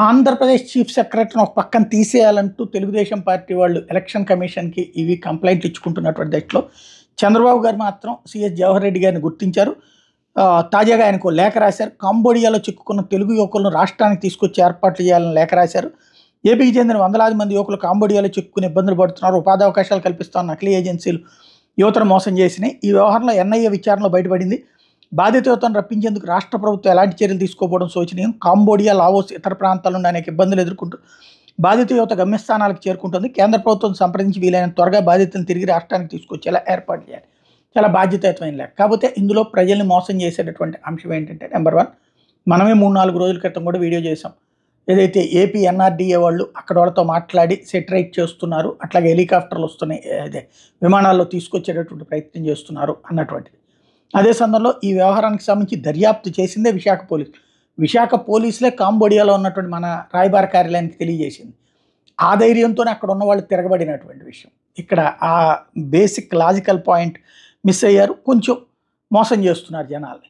Andhra Pradesh chief సెక్రటరీని ఒక పక్కన తీసేయాలంటూ తెలుగుదేశం పార్టీ వాళ్ళు ఎలక్షన్ కమిషన్కి ఇవి కంప్లైంట్లు ఇచ్చుకుంటున్నటువంటి దశలో చంద్రబాబు గారు మాత్రం సిఎస్ జవహర్ రెడ్డి గారిని గుర్తించారు. తాజాగా ఆయనకు లేఖ రాశారు. కాంబోడియాలో చిక్కుకున్న తెలుగు యువకులను రాష్ట్రానికి తీసుకొచ్చి ఏర్పాట్లు చేయాలని లేఖ రాశారు. ఏపీకి చెందిన వందలాది మంది యువకులు కాంబోడియాలో చిక్కుకుని ఇబ్బందులు పడుతున్నారు. ఉపాధి అవకాశాలు కల్పిస్తున్న నకిలీ ఏజెన్సీలు యువతను మోసం చేసినాయి. ఈ వ్యవహారంలో ఎన్ఐఏ విచారణలో బయటపడింది. బాధిత యువతను రప్పించేందుకు రాష్ట్ర ప్రభుత్వం ఎలాంటి చర్యలు తీసుకోవడం శోచనీయం. కాంబోడియా, లావోస్, ఇతర ప్రాంతాల నుండి అనేక ఇబ్బందులు ఎదుర్కొంటూ బాధిత యువత గమ్యస్థానాలకు చేరుకుంటుంది. కేంద్ర ప్రభుత్వం సంప్రదించి వీలైనంత త్వరగా బాధితులను తిరిగి రాష్ట్రానికి తీసుకొచ్చేలా ఏర్పాటు చేయాలి. చాలా బాధ్యతాయుతమైన లేఖ. కాకపోతే ఇందులో ప్రజల్ని మోసం చేసేటటువంటి అంశం ఏంటంటే, నెంబర్ 1, మనమే 3-4 రోజుల క్రితం కూడా వీడియో చేసాం. ఏదైతే ఏపీ ఎన్ఆర్డీఏ వాళ్ళు అక్కడ వాళ్ళతో మాట్లాడి సెటరైట్ చేస్తున్నారు, అట్లాగే హెలికాప్టర్లు వస్తున్నాయి, అదే విమానాల్లో తీసుకొచ్చేటటువంటి ప్రయత్నం చేస్తున్నారు అన్నటువంటిది. అదే సందర్భంలో ఈ వ్యవహారానికి సంబంధించి దర్యాప్తు చేసిందే విశాఖ పోలీసు. విశాఖ పోలీసులే కాంబోడియాలో ఉన్నటువంటి మన రాయబార కార్యాలయానికి తెలియజేసింది. ఆ ధైర్యంతోనే అక్కడ ఉన్న వాళ్ళు తిరగబడినటువంటి విషయం. ఇక్కడ ఆ బేసిక్ లాజికల్ పాయింట్ మిస్ అయ్యారు. కొంచెం మోసం చేస్తున్నారు జనాల్ని.